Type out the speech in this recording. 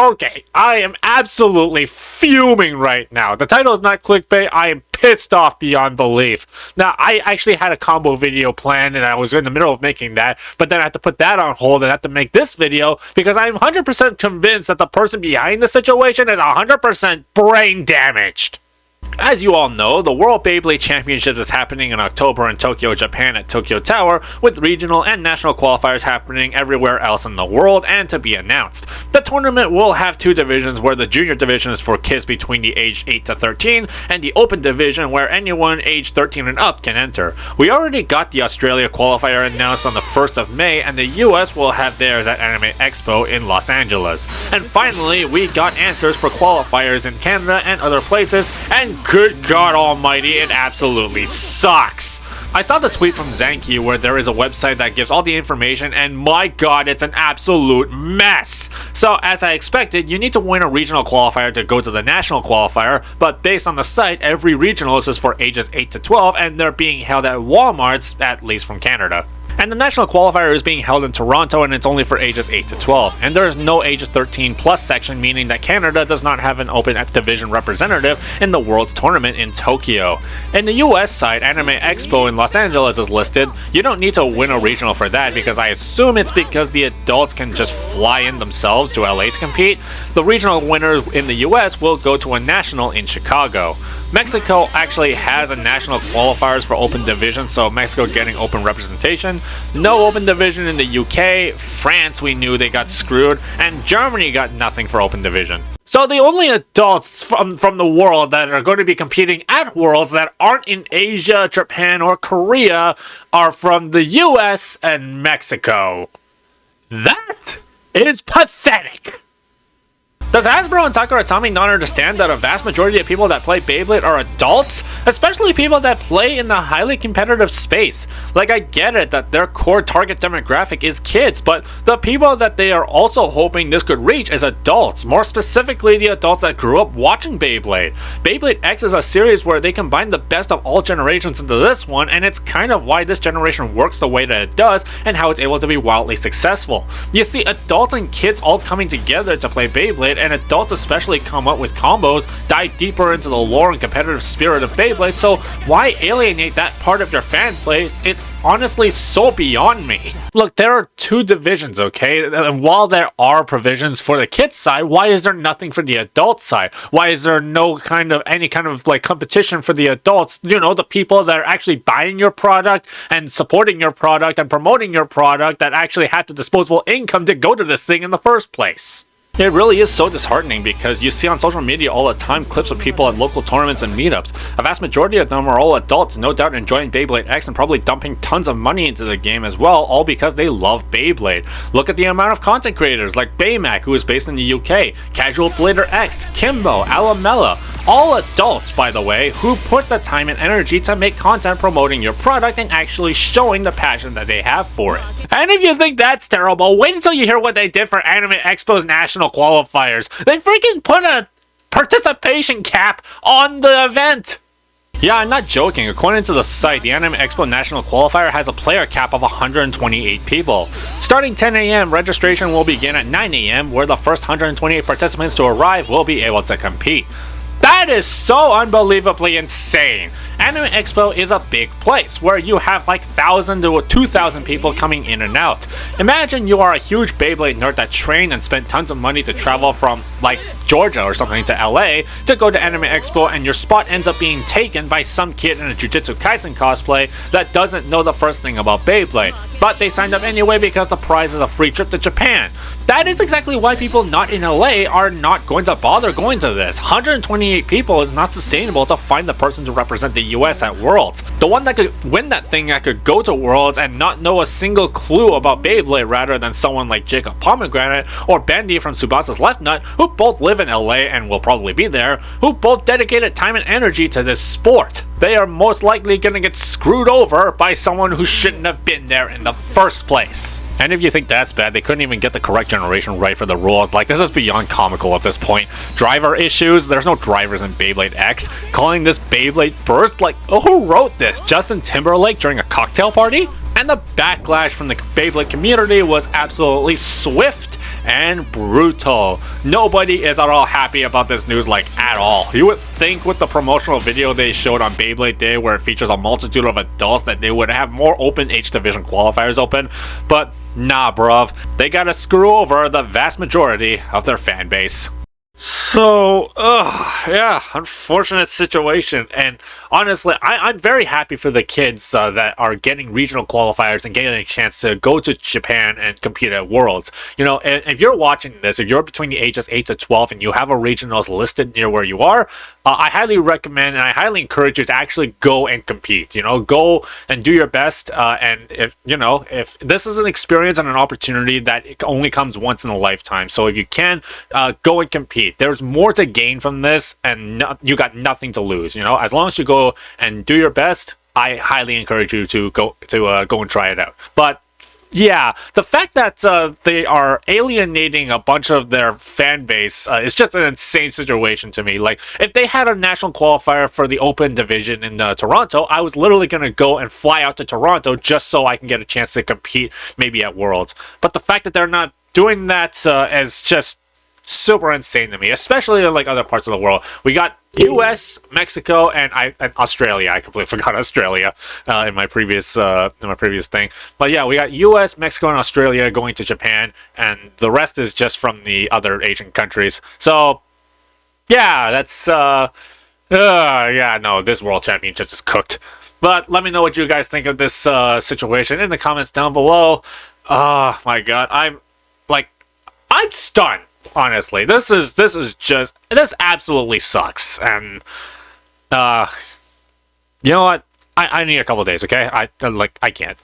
Okay, I am absolutely fuming right now. The title is not clickbait. I am pissed off beyond belief. Now, I actually had a combo video planned and I was in the middle of making that, but then I had to put that on hold and I had to make this video because I'm 100% convinced that the person behind the situation is 100% brain damaged. As you all know, the World Beyblade Championships is happening in October in Tokyo, Japan at Tokyo Tower, with regional and national qualifiers happening everywhere else in the world and to be announced. The tournament will have two divisions where the junior division is for kids between the age 8 to 13 and the open division where anyone age 13 and up can enter. We already got the Australia qualifier announced on the 1st of May and the US will have theirs at Anime Expo in Los Angeles. And finally, we got answers for qualifiers in Canada and other places, and good God almighty, it absolutely sucks. I saw the tweet from Zanki where there is a website that gives all the information and my god, it's an absolute mess. So as I expected, you need to win a regional qualifier to go to the national qualifier, but based on the site, every regional is for ages 8 to 12 and they're being held at Walmarts, at least from Canada. And the national qualifier is being held in Toronto and it's only for ages 8 to 12. And there is no ages 13 plus section, meaning that Canada does not have an open division representative in the World's Tournament in Tokyo. In the US side, Anime Expo in Los Angeles is listed. You don't need to win a regional for that because I assume it's because the adults can just fly in themselves to LA to compete. The regional winners in the US will go to a national in Chicago. Mexico actually has a national qualifiers for open division, so Mexico getting open representation. No open division in the UK, France we knew they got screwed, and Germany got nothing for open division. So the only adults from the world that are going to be competing at Worlds that aren't in Asia, Japan, or Korea are from the US and Mexico. That is pathetic! Does Hasbro and Takaratomi not understand that a vast majority of people that play Beyblade are adults? Especially people that play in the highly competitive space. Like, I get it that their core target demographic is kids, but the people that they are also hoping this could reach is adults. More specifically, the adults that grew up watching Beyblade. Beyblade X is a series where they combine the best of all generations into this one, and it's kind of why this generation works the way that it does, and how it's able to be wildly successful. You see, adults and kids all coming together to play Beyblade, and adults especially come up with combos, dive deeper into the lore and competitive spirit of Beyblade, so why alienate that part of your fan base? It's honestly so beyond me. Look, there are two divisions, okay? And while there are provisions for the kids side, why is there nothing for the adult side? Why is there no any kind of like competition for the adults? You know, the people that are actually buying your product and supporting your product and promoting your product that actually had the disposable income to go to this thing in the first place. It really is so disheartening because you see on social media all the time clips of people at local tournaments and meetups. A vast majority of them are all adults, no doubt enjoying Beyblade X and probably dumping tons of money into the game as well, all because they love Beyblade. Look at the amount of content creators like Baymac, who is based in the UK, Casual Blader X, Kimbo, Alamella, all adults by the way, who put the time and energy to make content promoting your product and actually showing the passion that they have for it. And if you think that's terrible, wait until you hear what they did for Anime Expo's national qualifiers. They freaking put a participation cap on the event! Yeah, I'm not joking. According to the site, the Anime Expo National Qualifier has a player cap of 128 people. Starting 10 AM, registration will begin at 9 AM, where the first 128 participants to arrive will be able to compete. That is so unbelievably insane. Anime Expo is a big place where you have like 1,000 to 2,000 people coming in and out. Imagine you are a huge Beyblade nerd that trained and spent tons of money to travel from like Georgia or something to LA to go to Anime Expo, and your spot ends up being taken by some kid in a Jujutsu Kaisen cosplay that doesn't know the first thing about Beyblade. But they signed up anyway because the prize is a free trip to Japan. That is exactly why people not in LA are not going to bother going to this. 128 people is not sustainable to find the person to represent the US at Worlds. The one that could win that thing that could go to Worlds and not know a single clue about Beyblade rather than someone like Jacob Pomegranate or Bendy from Tsubasa's Left Nut, who both live in LA and will probably be there, who both dedicated time and energy to this sport. They are most likely gonna get screwed over by someone who shouldn't have been there in the first place. And if you think that's bad, they couldn't even get the correct generation right for the rules. Like, this is beyond comical at this point. Driver issues, there's no drivers in Beyblade X. Calling this Beyblade Burst, like, oh, who wrote this? Justin Timberlake during a cocktail party? And the backlash from the Beyblade community was absolutely swift and brutal. Nobody is at all happy about this news, like, at all. You would think with the promotional video they showed on Beyblade Day, where it features a multitude of adults, that they would have more open H Division qualifiers open, but nah, bruv. They gotta screw over the vast majority of their fan base. So, yeah, unfortunate situation. And honestly, I'm very happy for the kids that are getting regional qualifiers and getting a chance to go to Japan and compete at Worlds. You know, if you're watching this, if you're between the ages 8 to 12 and you have a regionals listed near where you are, I highly recommend and I highly encourage you to actually go and compete. You know, go and do your best. And if this is an experience and an opportunity that it only comes once in a lifetime, so if you can, go and compete. There's more to gain from this, and you got nothing to lose. You know, as long as you go and do your best, I highly encourage you to go and try it out. But yeah, the fact that they are alienating a bunch of their fan base is just an insane situation to me. Like, if they had a national qualifier for the Open Division in Toronto, I was literally going to go and fly out to Toronto just so I can get a chance to compete maybe at Worlds. But the fact that they're not doing that is just super insane to me, especially in like other parts of the world. We got US, Mexico, and Australia. I completely forgot Australia in my previous thing. But yeah, we got US, Mexico, and Australia going to Japan, and the rest is just from the other Asian countries. So yeah, that's yeah, no, this World Championships is cooked. But let me know what you guys think of this situation in the comments down below. Oh my god, I'm stunned. Honestly, this absolutely sucks, and you know what? I need a couple days, okay? I can't.